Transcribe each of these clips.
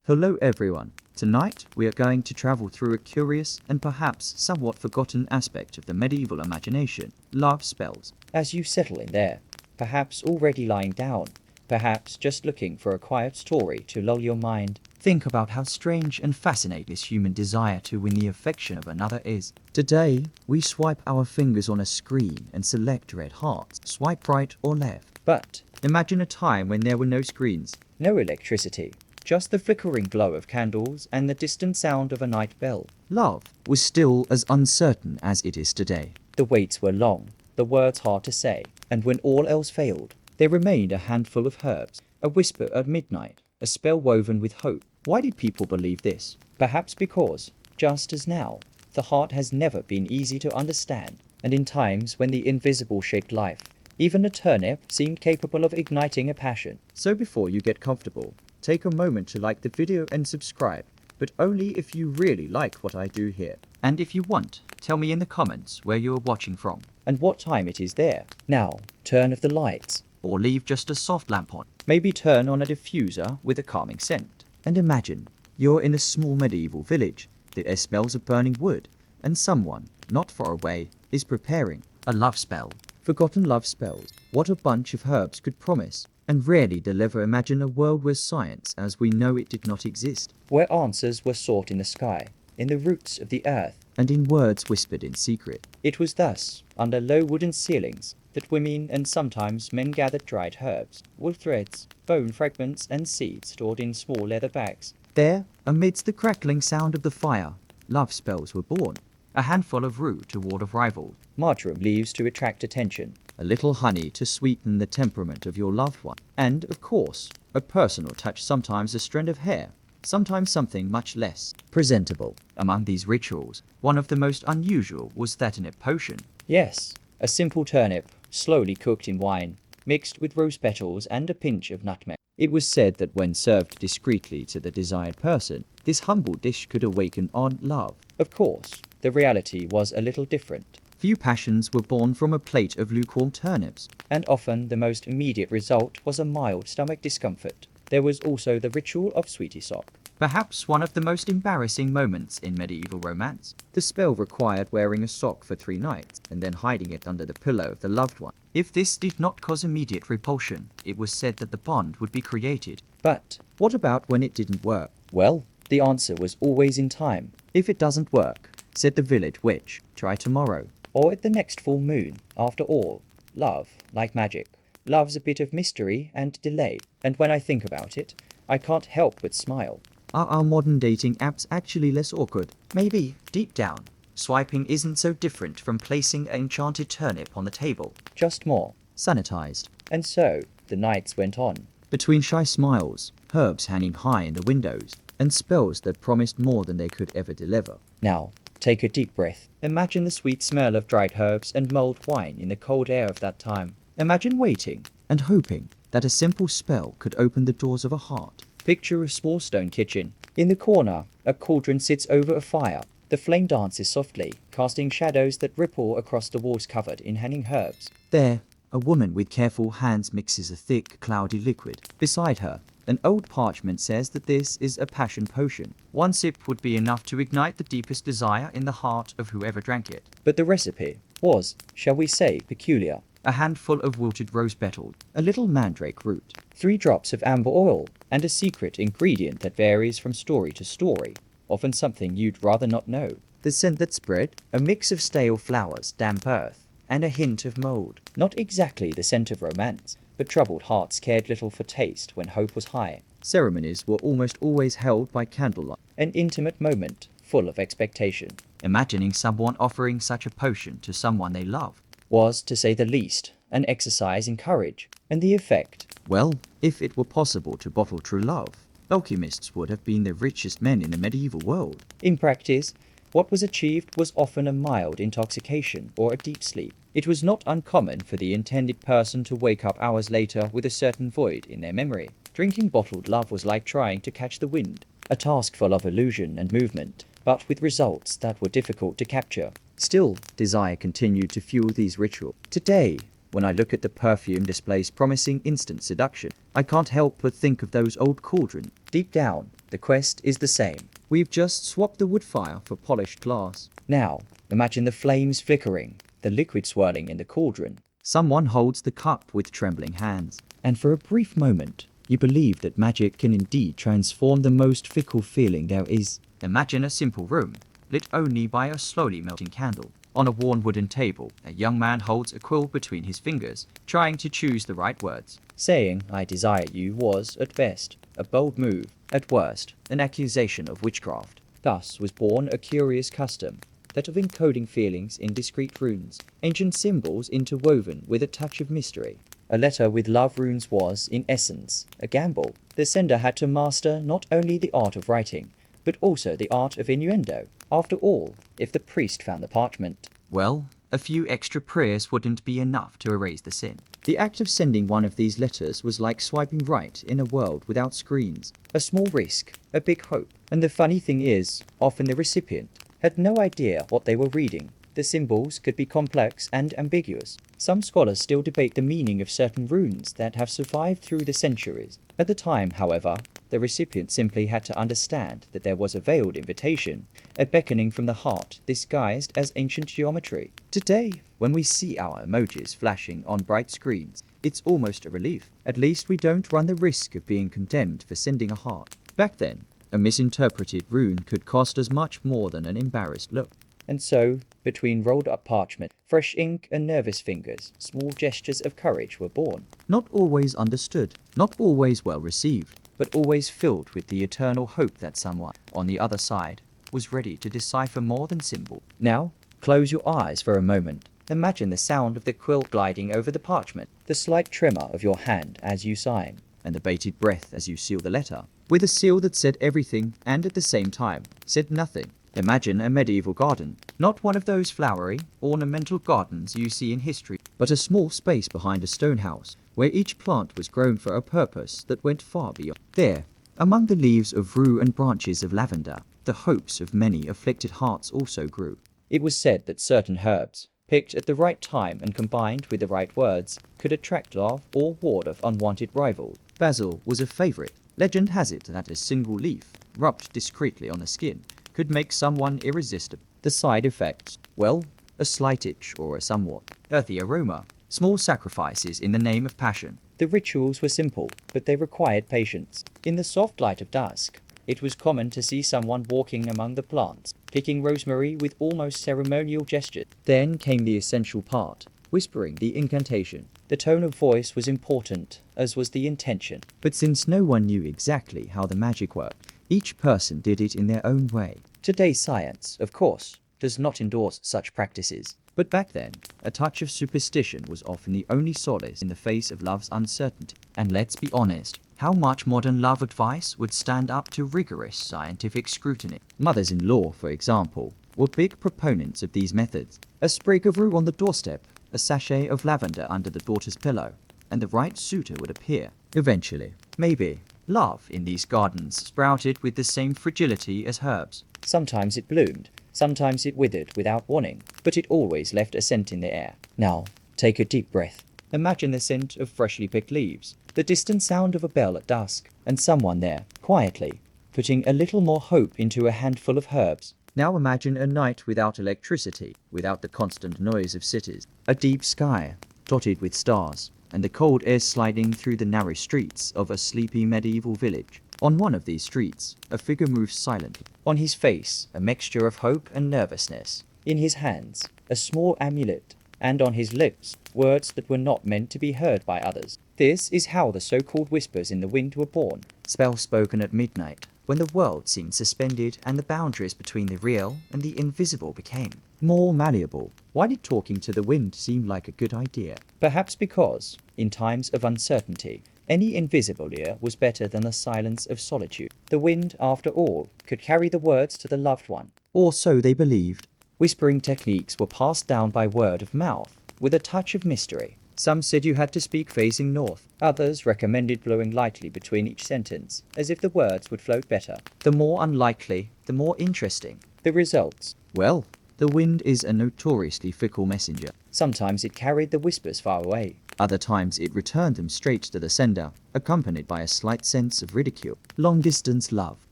Hello everyone. Tonight we are going to travel through a curious and perhaps somewhat forgotten aspect of the medieval imagination, love spells. As you settle in there, perhaps already lying down, perhaps just looking for a quiet story to lull your mind, think about how strange and fascinating this human desire to win the affection of another is. Today, we swipe our fingers on a screen and select red hearts, swipe right or left. But Imagine a time when there were no screens. no electricity, just the flickering glow of candles and the distant sound of a night bell. Love was still as uncertain as it is today. The waits were long, the words hard to say, and when all else failed, there remained a handful of herbs, a whisper at midnight, a spell woven with hope. Why did people believe this? Perhaps because, just as now, the heart has never been easy to understand, and in times when the invisible shaped life, even a turnip seemed capable of igniting a passion. So before you get comfortable, take a moment to like the video and subscribe, but only if you really like what I do here. And if you want, tell me in the comments where you are watching from. And what time it is there. Now, turn off the lights. Or leave just a soft lamp on. Maybe turn on a diffuser with a calming scent. And imagine, you're in a small medieval village. The air smells of burning wood, and someone, not far away, is preparing a love spell. Forgotten love spells. What a bunch of herbs could promise, and rarely deliver. Imagine a world where science as we know it did not exist. Where answers were sought in the sky, in the roots of the earth, and in words whispered in secret. It was thus, under low wooden ceilings, that women and sometimes men gathered dried herbs, wool threads, bone fragments and seeds stored in small leather bags. There, amidst the crackling sound of the fire, love spells were born. A handful of rue to ward off rivals, marjoram leaves to attract attention, a little honey to sweeten the temperament of your loved one, and, of course, a personal touch, sometimes a strand of hair, sometimes something much less presentable. Among these rituals, one of the most unusual was that in a potion. Yes, a simple turnip, slowly cooked in wine, mixed with rose petals and a pinch of nutmeg. It was said that when served discreetly to the desired person, this humble dish could awaken ardent love. Of course, the reality was a little different. Few passions were born from a plate of lukewarm turnips, and often the most immediate result was a mild stomach discomfort. There was also the ritual of sweetie sock. Perhaps one of the most embarrassing moments in medieval romance. The spell required wearing a sock for 3 nights and then hiding it under the pillow of the loved one. If this did not cause immediate repulsion, it was said that the bond would be created. But what about when it didn't work? Well, the answer was always in time. If it doesn't work, said the village witch, try tomorrow. Or at the next full moon. After all, love, like magic, loves a bit of mystery and delay. And when I think about it, I can't help but smile. Are our modern dating apps actually less awkward? Maybe, deep down, swiping isn't so different from placing an enchanted turnip on the table. Just more sanitized. And so, the nights went on. Between shy smiles, herbs hanging high in the windows, and spells that promised more than they could ever deliver. Now, take a deep breath. Imagine the sweet smell of dried herbs and mulled wine in the cold air of that time. Imagine waiting and hoping that a simple spell could open the doors of a heart. Picture a small stone kitchen. In the corner, a cauldron sits over a fire. The flame dances softly, casting shadows that ripple across the walls covered in hanging herbs. There, a woman with careful hands mixes a thick, cloudy liquid. Beside her, an old parchment says that this is a passion potion. 1 sip would be enough to ignite the deepest desire in the heart of whoever drank it. But the recipe was, shall we say, peculiar. A handful of wilted rose petals, a little mandrake root, 3 drops of amber oil, and a secret ingredient that varies from story to story, often something you'd rather not know. The scent that spread, a mix of stale flowers, damp earth, and a hint of mold. Not exactly the scent of romance, but troubled hearts cared little for taste when hope was high. Ceremonies were almost always held by candlelight. An intimate moment, full of expectation. Imagining someone offering such a potion to someone they love was, to say the least, an exercise in courage. And the effect? Well, if it were possible to bottle true love, alchemists would have been the richest men in the medieval world. In practice, what was achieved was often a mild intoxication or a deep sleep. It was not uncommon for the intended person to wake up hours later with a certain void in their memory. Drinking bottled love was like trying to catch the wind, a task full of illusion and movement, but with results that were difficult to capture. Still, desire continued to fuel these rituals. Today, when I look at the perfume displays promising instant seduction, I can't help but think of those old cauldrons. Deep down, The quest is the same. We've just swapped the wood fire for polished glass. Now, imagine the flames flickering, the liquid swirling in the cauldron. Someone holds the cup with trembling hands. And for a brief moment, you believe that magic can indeed transform the most fickle feeling there is. Imagine a simple room, lit only by a slowly melting candle. On a worn wooden table, a young man holds a quill between his fingers, trying to choose the right words. Saying, "I desire you," was, at best, a bold move, at worst, an accusation of witchcraft. Thus was born a curious custom, that of encoding feelings in discrete runes, ancient symbols interwoven with a touch of mystery. A letter with love runes was, in essence, a gamble. The sender had to master not only the art of writing, but also the art of innuendo. After all, if the priest found the parchment, well, a few extra prayers wouldn't be enough to erase the sin. The act of sending one of these letters was like swiping right in a world without screens. A small risk, a big hope. And the funny thing is, often the recipient had no idea what they were reading. The symbols could be complex and ambiguous. Some scholars still debate the meaning of certain runes that have survived through the centuries. At the time, however, the recipient simply had to understand that there was a veiled invitation, a beckoning from the heart disguised as ancient geometry. Today, when we see our emojis flashing on bright screens, it's almost a relief. At least we don't run the risk of being condemned for sending a heart. Back then, a misinterpreted rune could cost us much more than an embarrassed look. And so, between rolled up parchment, fresh ink and nervous fingers, small gestures of courage were born. Not always understood, not always well received, but always filled with the eternal hope that someone, on the other side, was ready to decipher more than symbol. Now, close your eyes for a moment. Imagine the sound of the quill gliding over the parchment, the slight tremor of your hand as you sign, and the bated breath as you seal the letter, with a seal that said everything and at the same time said nothing. Imagine a medieval garden, not one of those flowery, ornamental gardens you see in history, but a small space behind a stone house, where each plant was grown for a purpose that went far beyond. There, among the leaves of rue and branches of lavender, the hopes of many afflicted hearts also grew. It was said that certain herbs, picked at the right time and combined with the right words, could attract love or ward off unwanted rivals. Basil was a favorite. Legend has it that a single leaf, rubbed discreetly on the skin, could make someone irresistible. The side effects, well, a slight itch or a somewhat earthy aroma, small sacrifices in the name of passion. The rituals were simple, but they required patience. In the soft light of dusk, it was common to see someone walking among the plants, picking rosemary with almost ceremonial gestures. Then came the essential part, whispering the incantation. The tone of voice was important, as was the intention. But since no one knew exactly how the magic worked, each person did it in their own way. Today's science, of course, does not endorse such practices. But back then, a touch of superstition was often the only solace in the face of love's uncertainty. And let's be honest, how much modern love advice would stand up to rigorous scientific scrutiny? Mothers-in-law, for example, were big proponents of these methods. A sprig of rue on the doorstep, a sachet of lavender under the daughter's pillow, and the right suitor would appear. Eventually, maybe, love in these gardens sprouted with the same fragility as herbs. Sometimes it bloomed, sometimes it withered without warning, but it always left a scent in the air. Now, take a deep breath. Imagine the scent of freshly picked leaves, the distant sound of a bell at dusk, and someone there, quietly, putting a little more hope into a handful of herbs. Now imagine a night without electricity, without the constant noise of cities, a deep sky, dotted with stars, and the cold air sliding through the narrow streets of a sleepy medieval village. On one of these streets, a figure moves silently. On his face, a mixture of hope and nervousness. In his hands, a small amulet, and on his lips, words that were not meant to be heard by others. This is how the so-called whispers in the wind were born. Spells spoken at midnight, when the world seemed suspended and the boundaries between the real and the invisible became more malleable. Why did talking to the wind seem like a good idea? Perhaps because, in times of uncertainty, any invisible ear was better than the silence of solitude. The wind, after all, could carry the words to the loved one. Or so they believed. Whispering techniques were passed down by word of mouth, with a touch of mystery. Some said you had to speak facing north. Others recommended blowing lightly between each sentence, as if the words would float better. The more unlikely, the more interesting. The results? Well, the wind is a notoriously fickle messenger. Sometimes it carried the whispers far away. Other times it returned them straight to the sender, accompanied by a slight sense of ridicule. Long-distance love.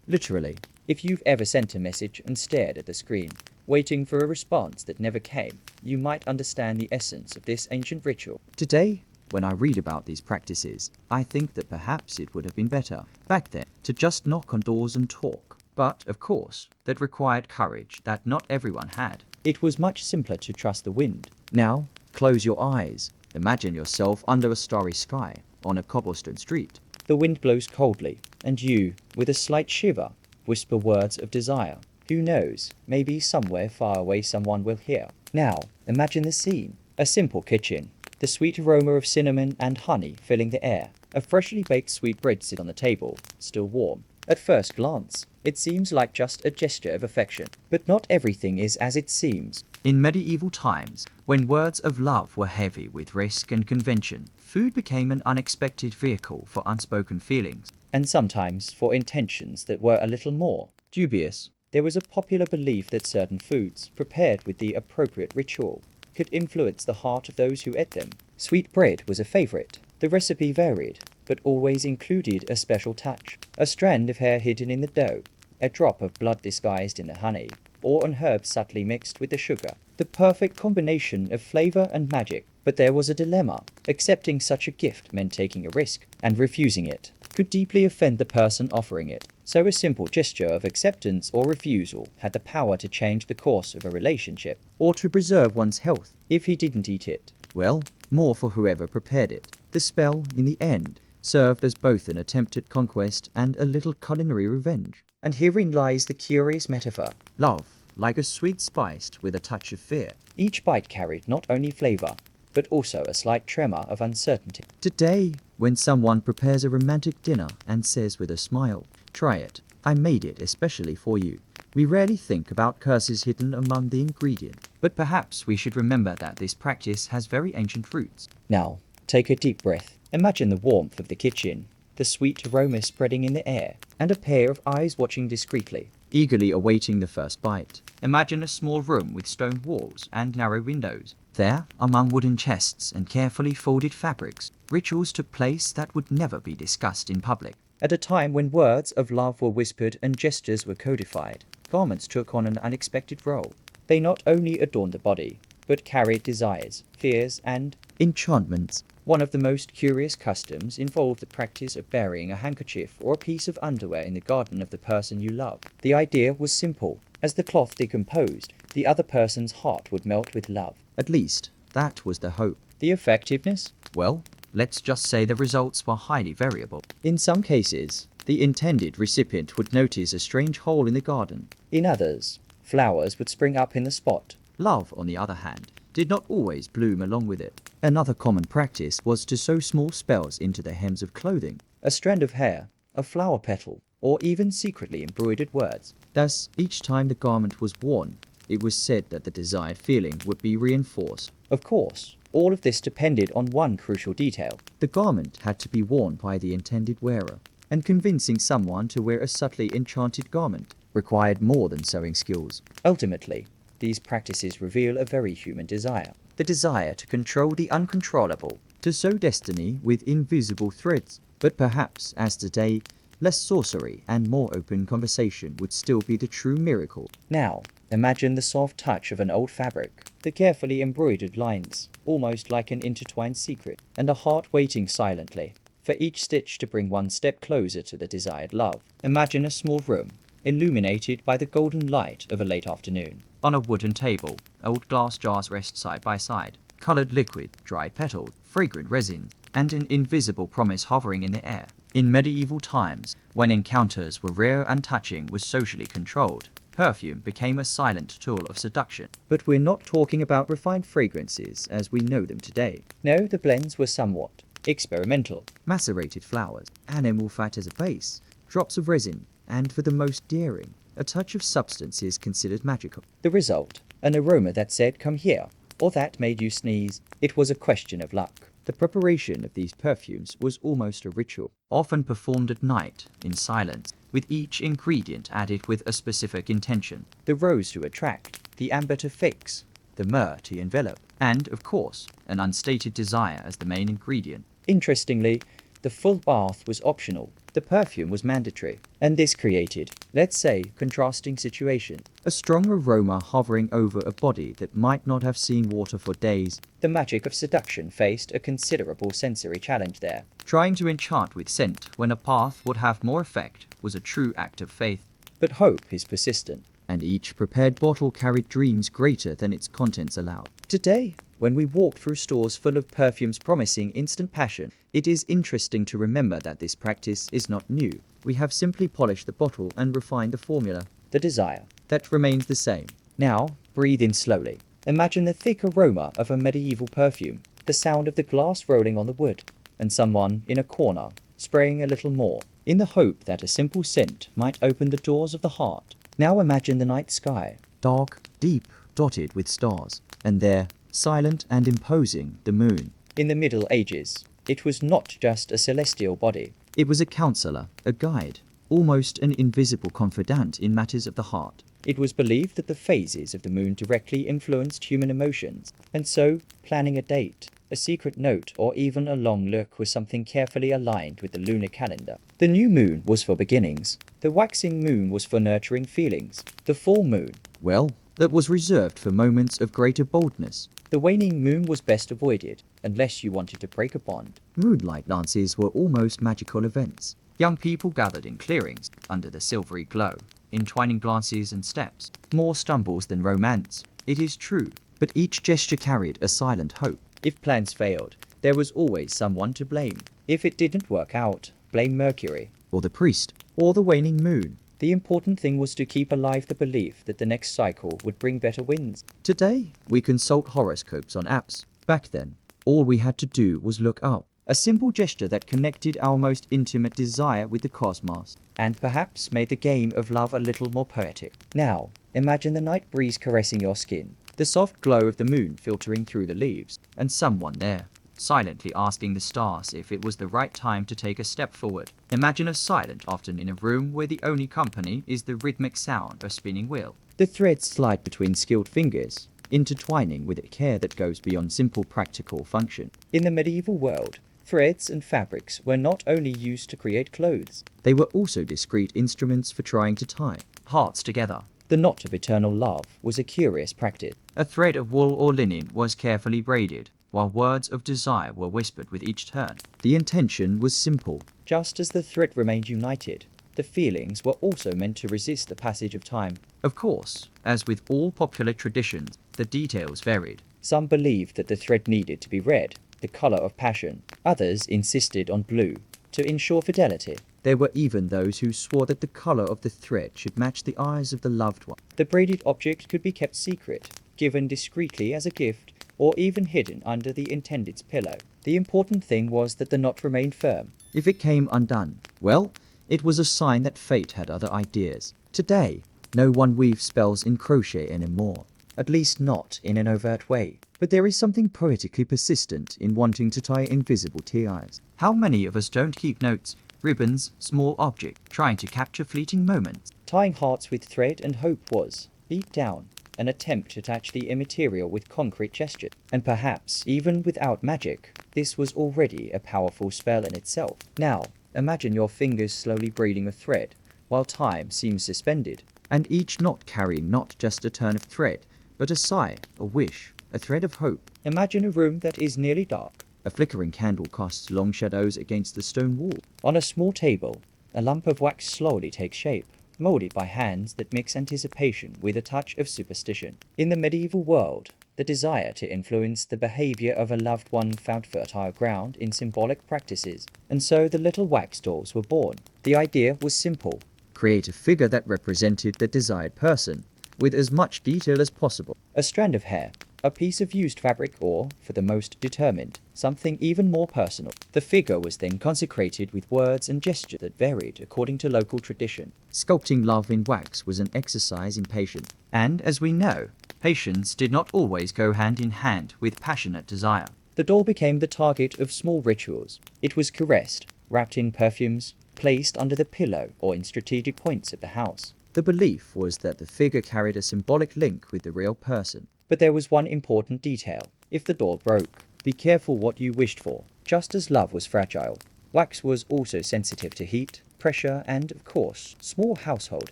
Literally. If you've ever sent a message and stared at the screen, waiting for a response that never came, you might understand the essence of this ancient ritual. Today, when I read about these practices, I think that perhaps it would have been better, back then, to just knock on doors and talk. But, of course, that required courage that not everyone had. It was much simpler to trust the wind. Now, close your eyes. Imagine yourself under a starry sky, on a cobblestone street. The wind blows coldly, and you, with a slight shiver, whisper words of desire. Who knows, maybe somewhere far away someone will hear. Now, imagine the scene. A simple kitchen. The sweet aroma of cinnamon and honey filling the air. A freshly baked sweetbread sits on the table, still warm. At first glance, it seems like just a gesture of affection. But not everything is as it seems. In medieval times, when words of love were heavy with risk and convention, food became an unexpected vehicle for unspoken feelings. And sometimes for intentions that were a little more Dubious. There was a popular belief that certain foods, prepared with the appropriate ritual, could influence the heart of those who ate them. Sweet bread was a favorite. The recipe varied, but always included a special touch. A strand of hair hidden in the dough, a drop of blood disguised in the honey, or an herb subtly mixed with the sugar. The perfect combination of flavor and magic. But there was a dilemma. Accepting such a gift meant taking a risk, and refusing it could deeply offend the person offering it. So a simple gesture of acceptance or refusal had the power to change the course of a relationship, or to preserve one's health if he didn't eat it. Well, more for whoever prepared it. The spell, in the end, served as both an attempt at conquest and a little culinary revenge. And herein lies the curious metaphor. Love, like a sweet spiced with a touch of fear. Each bite carried not only flavor, but also a slight tremor of uncertainty. Today, when someone prepares a romantic dinner and says with a smile, "Try it, I made it especially for you," we rarely think about curses hidden among the ingredients. But perhaps we should remember that this practice has very ancient roots. Now, take a deep breath. Imagine the warmth of the kitchen, the sweet aroma spreading in the air, and a pair of eyes watching discreetly, eagerly awaiting the first bite. Imagine a small room with stone walls and narrow windows. There, among wooden chests and carefully folded fabrics, rituals took place that would never be discussed in public. At a time when words of love were whispered and gestures were codified, garments took on an unexpected role. They not only adorned the body, but carried desires, fears, and enchantments. One of the most curious customs involved the practice of burying a handkerchief or a piece of underwear in the garden of the person you love. The idea was simple. As the cloth decomposed, the other person's heart would melt with love. At least, that was the hope. The effectiveness? Well, let's just say the results were highly variable. In some cases, The intended recipient would notice a strange hole in the garden. in others, flowers would spring up in the spot. Love, on the other hand, did not always bloom along with it. Another common practice was to sew small spells into the hems of clothing. A strand of hair, a flower petal, or even secretly embroidered words. Thus, each time the garment was worn, it was said that the desired feeling would be reinforced. Of course, all of this depended on one crucial detail. The garment had to be worn by the intended wearer, and convincing someone to wear a subtly enchanted garment required more than sewing skills. Ultimately, these practices reveal a very human desire. The desire to control the uncontrollable. To sew destiny with invisible threads. But perhaps, as today, less sorcery and more open conversation would still be the true miracle. Now, imagine the soft touch of an old fabric, the carefully embroidered lines, almost like an intertwined secret, and a heart waiting silently for each stitch to bring one step closer to the desired love. Imagine a small room, illuminated by the golden light of a late afternoon. On a wooden table, old glass jars rest side by side, colored liquid, dried petals, fragrant resin, and an invisible promise hovering in the air. In medieval times, when encounters were rare and touching was socially controlled, perfume became a silent tool of seduction. But we're not talking about refined fragrances as we know them today. No, the blends were somewhat experimental. Macerated flowers, animal fat as a base, drops of resin, and for the most daring, a touch of substances considered magical. The result, an aroma that said, "Come here," or that made you sneeze. It was a question of luck. The preparation of these perfumes was almost a ritual, often performed at night, in silence, with each ingredient added with a specific intention. The rose to attract, the amber to fix, The myrrh to envelop, and, of course, an unstated desire as the main ingredient. Interestingly, the full bath was optional. The perfume was mandatory. and this created, let's say, contrasting situations. A strong aroma hovering over a body that might not have seen water for days. The magic of seduction faced a considerable sensory challenge there. Trying to enchant with scent when a path would have more effect was a true act of faith. But hope is persistent. And each prepared bottle carried dreams greater than its contents allowed. Today, when we walk through stores full of perfumes promising instant passion, it is interesting to remember that this practice is not new. We have simply polished the bottle and refined the formula. The desire. That remains the same. Now, breathe in slowly. Imagine the thick aroma of a medieval perfume, the sound of the glass rolling on the wood, and someone in a corner spraying a little more, in the hope that a simple scent might open the doors of the heart. Now imagine the night sky. Dark, deep, dotted with stars. And there, silent and imposing, the moon. In the Middle Ages, it was not just a celestial body. It was a counselor, a guide, almost an invisible confidant in matters of the heart. It was believed that the phases of the moon directly influenced human emotions, and so planning a date, a secret note, or even a long look was something carefully aligned with the lunar calendar. The new moon was for beginnings. The waxing moon was for nurturing feelings. The full moon, well, that was reserved for moments of greater boldness. The waning moon was best avoided, unless you wanted to break a bond. Moonlight dances were almost magical events. Young people gathered in clearings under the silvery glow, entwining glances and steps. More stumbles than romance, it is true, but each gesture carried a silent hope. If plans failed, there was always someone to blame. If it didn't work out, blame Mercury, or the priest, or the waning moon. The important thing was to keep alive the belief that the next cycle would bring better winds. Today, we consult horoscopes on apps. Back then, all we had to do was look up. A simple gesture that connected our most intimate desire with the cosmos. And perhaps made the game of love a little more poetic. Now, imagine the night breeze caressing your skin. The soft glow of the moon filtering through the leaves. And someone there, silently asking the stars if it was the right time to take a step forward. Imagine a silent often in a room where the only company is the rhythmic sound of spinning wheel. The threads slide between skilled fingers, intertwining with a care that goes beyond simple practical function. In the medieval world, threads and fabrics were not only used to create clothes. They were also discreet instruments for trying to tie hearts together. The knot of eternal love was a curious practice. A thread of wool or linen was carefully braided, while words of desire were whispered with each turn. The intention was simple. Just as the thread remained united, the feelings were also meant to resist the passage of time. Of course, as with all popular traditions, the details varied. Some believed that the thread needed to be red, the color of passion. Others insisted on blue, to ensure fidelity. There were even those who swore that the color of the thread should match the eyes of the loved one. The braided object could be kept secret, given discreetly as a gift, or even hidden under the intended's pillow. The important thing was that the knot remained firm. If it came undone, well, it was a sign that fate had other ideas. Today, no one weaves spells in crochet anymore. At least not in an overt way. But there is something poetically persistent in wanting to tie invisible ties. How many of us don't keep notes, ribbons, small objects, trying to capture fleeting moments? Tying hearts with thread and hope was, deep down, an attempt to touch the immaterial with concrete gesture. And perhaps, even without magic, this was already a powerful spell in itself. Now, imagine your fingers slowly braiding a thread, while time seems suspended. And each knot carrying not just a turn of thread, but a sigh, a wish, a thread of hope. Imagine a room that is nearly dark. A flickering candle casts long shadows against the stone wall. On a small table, a lump of wax slowly takes shape, molded by hands that mix anticipation with a touch of superstition. In the medieval world, the desire to influence the behavior of a loved one found fertile ground in symbolic practices, and so the little wax dolls were born. The idea was simple. Create a figure that represented the desired person, with as much detail as possible. A strand of hair, a piece of used fabric, or, for the most determined, something even more personal. The figure was then consecrated with words and gestures that varied according to local tradition. Sculpting love in wax was an exercise in patience. And, as we know, patience did not always go hand in hand with passionate desire. The doll became the target of small rituals. It was caressed, wrapped in perfumes, placed under the pillow or in strategic points of the house. The belief was that the figure carried a symbolic link with the real person. But there was one important detail. If the doll broke, be careful what you wished for. Just as love was fragile, wax was also sensitive to heat, pressure, and, of course, small household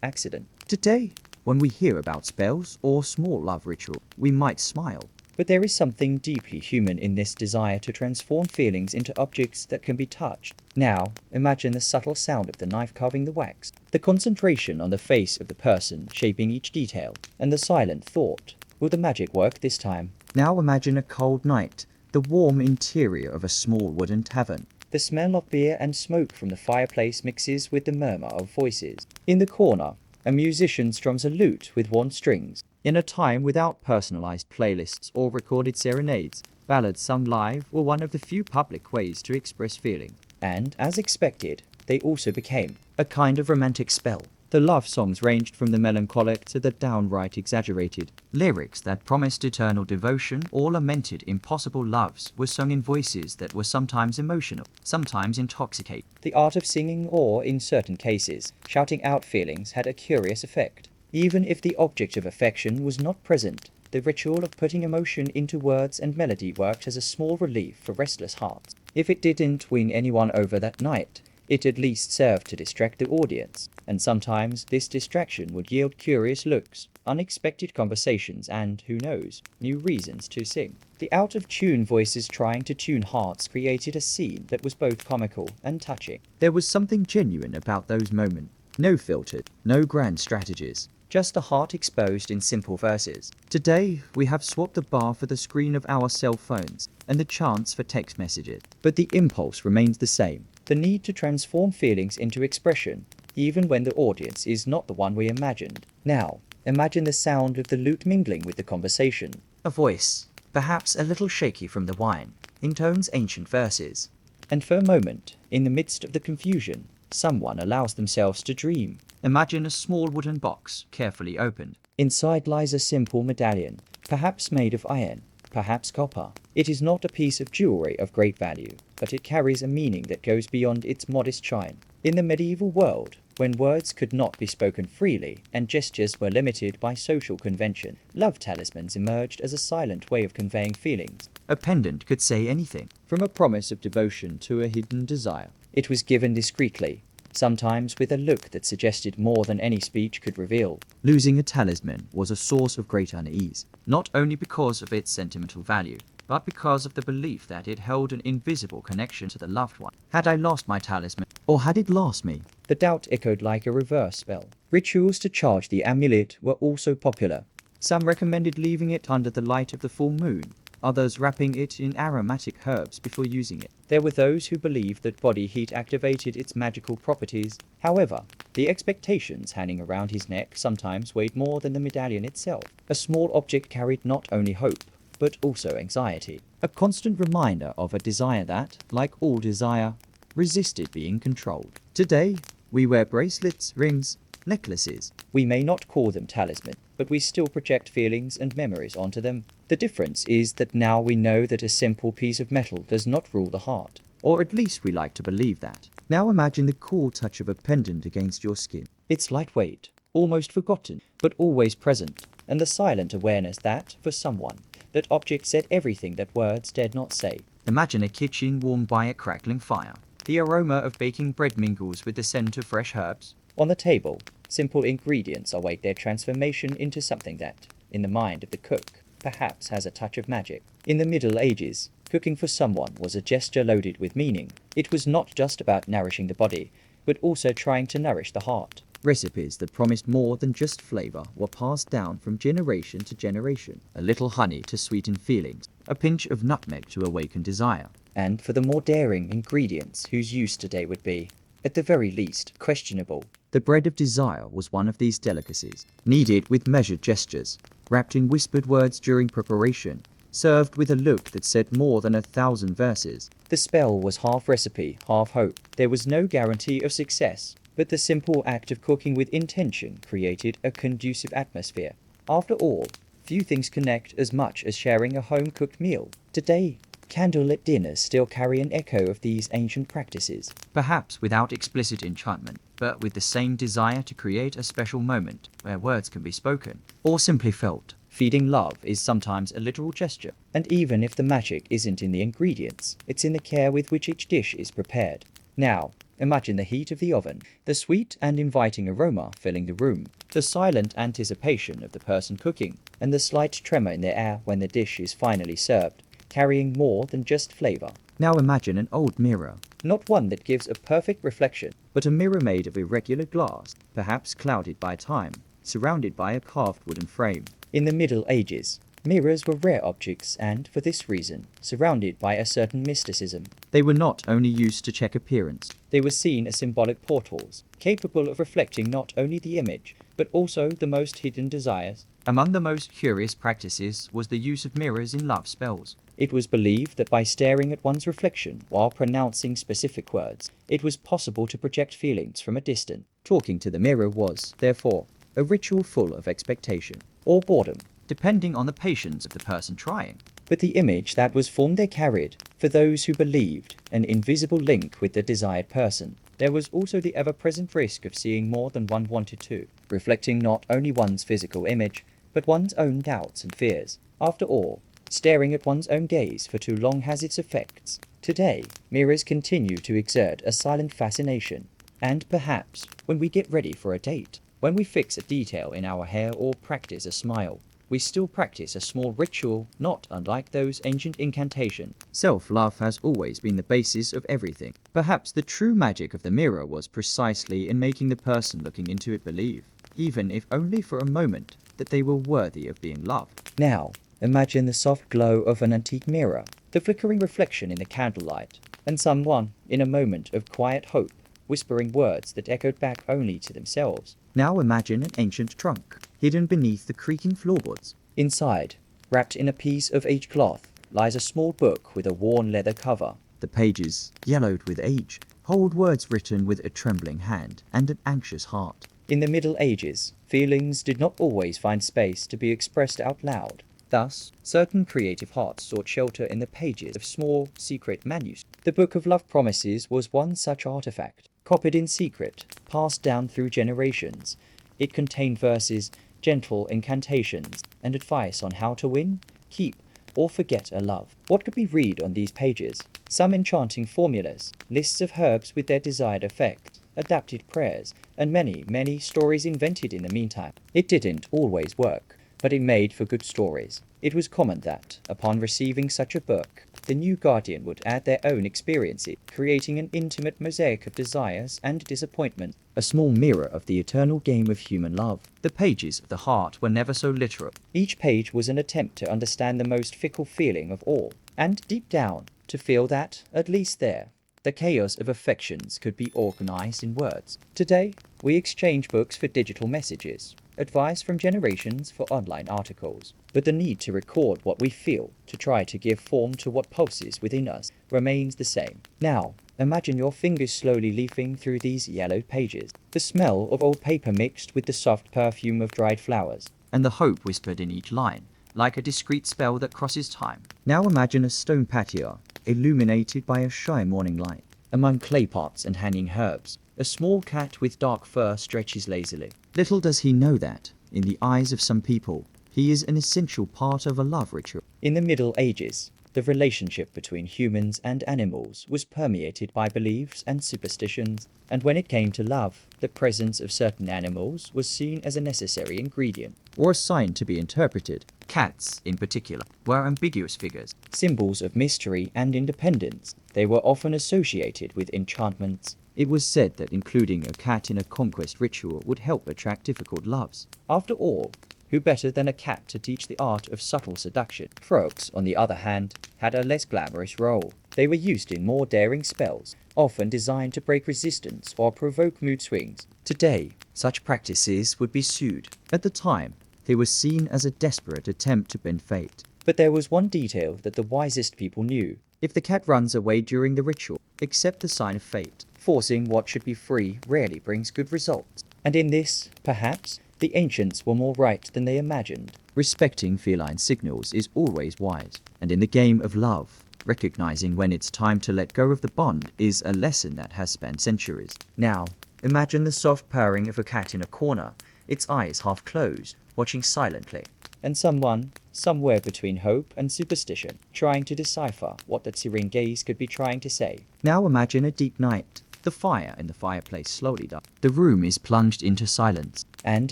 accident. Today, when we hear about spells or small love ritual, we might smile. But there is something deeply human in this desire to transform feelings into objects that can be touched. Now, imagine the subtle sound of the knife carving the wax, the concentration on the face of the person shaping each detail, and the silent thought, will the magic work this time? Now imagine a cold night, the warm interior of a small wooden tavern. The smell of beer and smoke from the fireplace mixes with the murmur of voices. In the corner, a musician strums a lute with one strings. In a time without personalized playlists or recorded serenades, ballads sung live were one of the few public ways to express feeling. And, as expected, they also became a kind of romantic spell. The love songs ranged from the melancholic to the downright exaggerated. Lyrics that promised eternal devotion or lamented impossible loves were sung in voices that were sometimes emotional, sometimes intoxicating. the art of singing, or, in certain cases, shouting out feelings had a curious effect. Even if the object of affection was not present, the ritual of putting emotion into words and melody worked as a small relief for restless hearts. If it didn't win anyone over that night, it at least served to distract the audience, and sometimes this distraction would yield curious looks, unexpected conversations, and, who knows, new reasons to sing. The out-of-tune voices trying to tune hearts created a scene that was both comical and touching. There was something genuine about those moments. No filtered, no grand strategies. Just the heart exposed in simple verses. Today, we have swapped the bar for the screen of our cell phones and the chance for text messages. But the impulse remains the same. The need to transform feelings into expression, even when the audience is not the one we imagined. Now, imagine the sound of the lute mingling with the conversation. A voice, perhaps a little shaky from the wine, intones ancient verses. And for a moment, in the midst of the confusion, someone allows themselves to dream. Imagine a small wooden box, carefully opened. Inside lies a simple medallion, perhaps made of iron, perhaps copper. It is not a piece of jewelry of great value, but it carries a meaning that goes beyond its modest shine. In the medieval world, when words could not be spoken freely and gestures were limited by social convention, love talismans emerged as a silent way of conveying feelings. A pendant could say anything, from a promise of devotion to a hidden desire. It was given discreetly, sometimes with a look that suggested more than any speech could reveal. Losing a talisman was a source of great unease, not only because of its sentimental value, but because of the belief that it held an invisible connection to the loved one. Had I lost my talisman, or had it lost me? The doubt echoed like a reverse spell. Rituals to charge the amulet were also popular. Some recommended leaving it under the light of the full moon, others wrapping it in aromatic herbs before using it. There were those who believed that body heat activated its magical properties. However, the expectations hanging around his neck sometimes weighed more than the medallion itself. A small object carried not only hope, but also anxiety. A constant reminder of a desire that, like all desire, resisted being controlled. Today, we wear bracelets, rings, necklaces. We may not call them talisman, but we still project feelings and memories onto them. The difference is that now we know that a simple piece of metal does not rule the heart. Or at least we like to believe that. Now imagine the cool touch of a pendant against your skin. It's lightweight, almost forgotten, but always present, and the silent awareness that, for someone, that object said everything that words dared not say. Imagine a kitchen warmed by a crackling fire. The aroma of baking bread mingles with the scent of fresh herbs. On the table, simple ingredients await their transformation into something that, in the mind of the cook, perhaps has a touch of magic. In the Middle Ages, cooking for someone was a gesture loaded with meaning. It was not just about nourishing the body, but also trying to nourish the heart. Recipes that promised more than just flavor were passed down from generation to generation. A little honey to sweeten feelings, a pinch of nutmeg to awaken desire. And for the more daring ingredients whose use today would be, at the very least, questionable. The bread of desire was one of these delicacies, kneaded with measured gestures, wrapped in whispered words during preparation, served with a look that said more than 1,000 verses. The spell was half recipe, half hope. There was no guarantee of success, but the simple act of cooking with intention created a conducive atmosphere. After all, few things connect as much as sharing a home-cooked meal. Today, candlelit dinners still carry an echo of these ancient practices. Perhaps without explicit enchantment, but with the same desire to create a special moment where words can be spoken, or simply felt. Feeding love is sometimes a literal gesture, and even if the magic isn't in the ingredients, it's in the care with which each dish is prepared. Now, Imagine the heat of the oven, the sweet and inviting aroma filling the room, the silent anticipation of the person cooking, and the slight tremor in the air when the dish is finally served, carrying more than just flavor. Now imagine an old mirror. Not one that gives a perfect reflection, But a mirror made of irregular glass, perhaps clouded by time, surrounded by a carved wooden frame. in the Middle Ages. Mirrors were rare objects and, for this reason, surrounded by a certain mysticism. They were not only used to check appearance. They were seen as symbolic portals, capable of reflecting not only the image, but also the most hidden desires. Among the most curious practices was the use of mirrors in love spells. It was believed that by staring at one's reflection while pronouncing specific words, it was possible to project feelings from a distance. Talking to the mirror was, therefore, a ritual full of expectation or boredom, Depending on the patience of the person trying. but the image that was formed there carried, for those who believed, an invisible link with the desired person. There was also the ever-present risk of seeing more than one wanted to, reflecting not only one's physical image, but one's own doubts and fears. After all, staring at one's own gaze for too long has its effects. Today, mirrors continue to exert a silent fascination, and perhaps, when we get ready for a date, when we fix a detail in our hair or practice a smile, we still practice a small ritual not unlike those ancient incantations. Self-love has always been the basis of everything. Perhaps the true magic of the mirror was precisely in making the person looking into it believe, even if only for a moment, that they were worthy of being loved. Now, imagine the soft glow of an antique mirror, the flickering reflection in the candlelight, and someone, in a moment of quiet hope, whispering words that echoed back only to themselves. Now imagine an ancient trunk, hidden beneath the creaking floorboards. Inside, wrapped in a piece of aged cloth, lies a small book with a worn leather cover. The pages, yellowed with age, hold words written with a trembling hand and an anxious heart. In the Middle Ages, feelings did not always find space to be expressed out loud. Thus, certain creative hearts sought shelter in the pages of small, secret manuscripts. The Book of Love Promises was one such artifact, copied in secret, passed down through generations. It contained verses, gentle incantations, and advice on how to win, keep, or forget a love. What could we read on these pages? Some enchanting formulas, lists of herbs with their desired effect, adapted prayers, and many, many stories invented in the meantime. It didn't always work, but it made for good stories. It was common that, upon receiving such a book, the new guardian would add their own experiences, creating an intimate mosaic of desires and disappointments, a small mirror of the eternal game of human love. The pages of the heart were never so literal. Each page was an attempt to understand the most fickle feeling of all, and deep down, to feel that, at least there, the chaos of affections could be organized in words. Today, we exchange books for digital messages, advice from generations for online articles. But the need to record what we feel, to try to give form to what pulses within us, remains the same. Now, imagine your fingers slowly leafing through these yellowed pages, the smell of old paper mixed with the soft perfume of dried flowers. And the hope whispered in each line, like a discreet spell that crosses time. Now imagine a stone patio, illuminated by a shy morning light. Among clay pots and hanging herbs, a small cat with dark fur stretches lazily. Little does he know that, in the eyes of some people, he is an essential part of a love ritual. In the Middle Ages, the relationship between humans and animals was permeated by beliefs and superstitions, and when it came to love, the presence of certain animals was seen as a necessary ingredient. Or a sign to be interpreted. Cats, in particular, were ambiguous figures. Symbols of mystery and independence, they were often associated with enchantments. It was said that including a cat in a conquest ritual would help attract difficult loves. After all, who better than a cat to teach the art of subtle seduction? Frogs, on the other hand, had a less glamorous role. They were used in more daring spells, often designed to break resistance or provoke mood swings. Today, such practices would be sued. At the time, they were seen as a desperate attempt to bend fate. But there was one detail that the wisest people knew. If the cat runs away during the ritual, accept the sign of fate. Forcing what should be free rarely brings good results. And in this, perhaps, the ancients were more right than they imagined. Respecting feline signals is always wise, and in the game of love, recognizing when it's time to let go of the bond is a lesson that has spanned centuries. Now, imagine the soft purring of a cat in a corner, its eyes half closed, watching silently, and someone, somewhere between hope and superstition, trying to decipher what that serene gaze could be trying to say. Now imagine a deep night. The fire in the fireplace slowly dies. The room is plunged into silence. And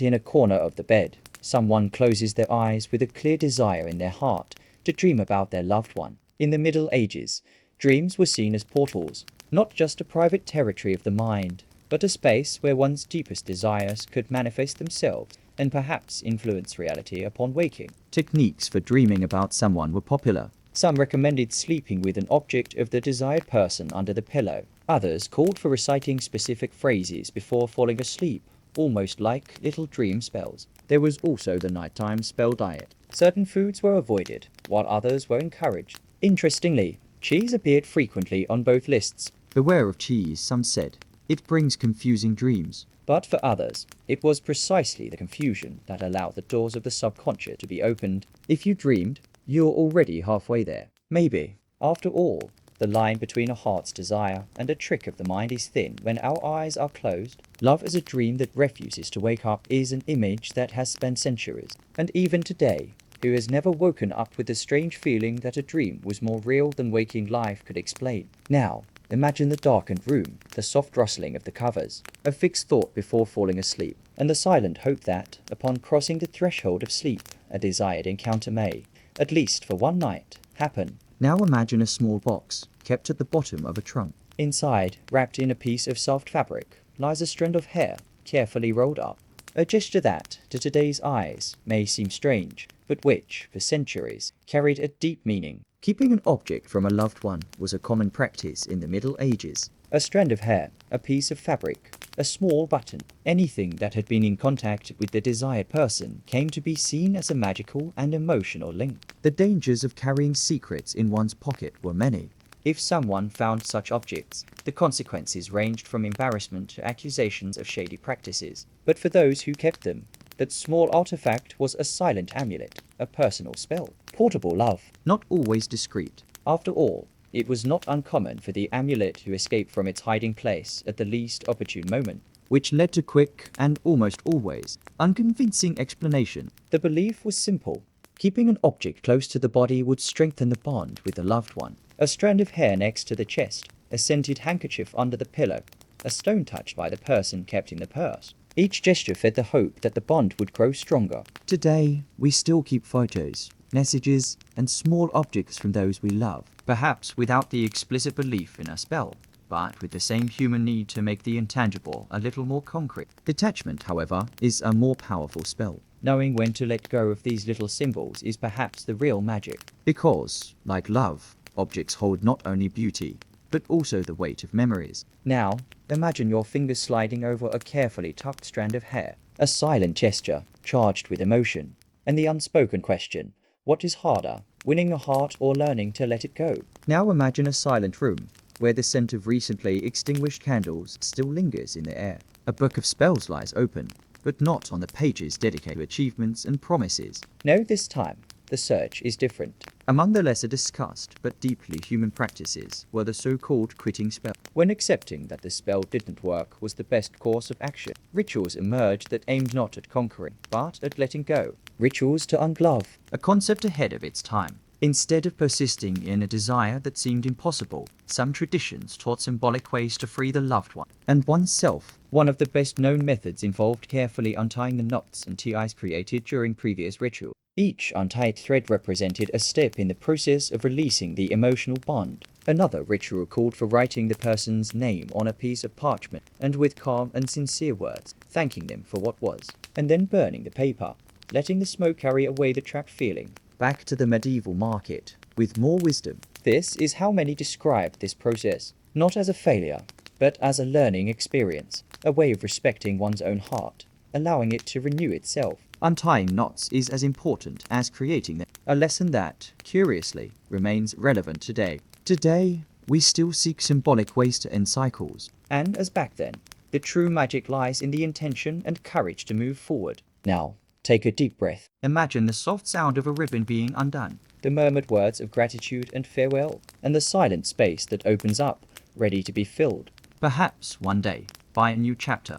in a corner of the bed, someone closes their eyes with a clear desire in their heart to dream about their loved one. In the Middle Ages, dreams were seen as portals, not just a private territory of the mind, but a space where one's deepest desires could manifest themselves and perhaps influence reality upon waking. Techniques for dreaming about someone were popular. Some recommended sleeping with an object of the desired person under the pillow. Others called for reciting specific phrases before falling asleep, almost like little dream spells. There was also the nighttime spell diet. Certain foods were avoided, while others were encouraged. Interestingly, cheese appeared frequently on both lists. Beware of cheese, some said. It brings confusing dreams. But for others, it was precisely the confusion that allowed the doors of the subconscious to be opened. If you dreamed, you're already halfway there. Maybe, after all, the line between a heart's desire and a trick of the mind is thin when our eyes are closed. Love as a dream that refuses to wake up is an image that has spanned centuries. And even today, who has never woken up with the strange feeling that a dream was more real than waking life could explain? Now, imagine the darkened room, the soft rustling of the covers, a fixed thought before falling asleep, and the silent hope that, upon crossing the threshold of sleep, a desired encounter may, at least for one night, happen. Now imagine a small box, kept at the bottom of a trunk. Inside, wrapped in a piece of soft fabric, lies a strand of hair, carefully rolled up. A gesture that, to today's eyes, may seem strange, but which, for centuries, carried a deep meaning. Keeping an object from a loved one was a common practice in the Middle Ages. A strand of hair, a piece of fabric, a small button, anything that had been in contact with the desired person came to be seen as a magical and emotional link. The dangers of carrying secrets in one's pocket were many. If someone found such objects, the consequences ranged from embarrassment to accusations of shady practices. But for those who kept them, that small artifact was a silent amulet, a personal spell, portable love. Not always discreet. After all, it was not uncommon for the amulet to escape from its hiding place at the least opportune moment, which led to quick and almost always unconvincing explanation. The belief was simple. Keeping an object close to the body would strengthen the bond with the loved one. A strand of hair next to the chest, a scented handkerchief under the pillow, a stone touched by the person kept in the purse. Each gesture fed the hope that the bond would grow stronger. Today, we still keep photos, messages, and small objects from those we love, perhaps without the explicit belief in a spell, but with the same human need to make the intangible a little more concrete. Detachment, however, is a more powerful spell. Knowing when to let go of these little symbols is perhaps the real magic. Because, like love, objects hold not only beauty, but also the weight of memories. Now, imagine your fingers sliding over a carefully tucked strand of hair, a silent gesture charged with emotion, and the unspoken question, what is harder, winning a heart or learning to let it go? Now imagine a silent room, where the scent of recently extinguished candles still lingers in the air. A book of spells lies open, but not on the pages dedicated to achievements and promises. No, this time, the search is different. Among the lesser discussed but deeply human practices were the so-called quitting spell. When accepting that the spell didn't work was the best course of action, rituals emerged that aimed not at conquering, but at letting go. Rituals to unglove. A concept ahead of its time. Instead of persisting in a desire that seemed impossible, some traditions taught symbolic ways to free the loved one and oneself. One of the best known methods involved carefully untying the knots and ties created during previous rituals. Each untied thread represented a step in the process of releasing the emotional bond. Another ritual called for writing the person's name on a piece of parchment and with calm and sincere words, thanking them for what was, and then burning the paper, letting the smoke carry away the trapped feeling. Back to the medieval market, with more wisdom. This is how many described this process, not as a failure, but as a learning experience, a way of respecting one's own heart, allowing it to renew itself. Untying knots is as important as creating them, a lesson that, curiously, remains relevant today. Today, we still seek symbolic ways to end cycles. And as back then, the true magic lies in the intention and courage to move forward. Now, take a deep breath. Imagine the soft sound of a ribbon being undone, the murmured words of gratitude and farewell, and the silent space that opens up, ready to be filled. Perhaps one day, by a new chapter.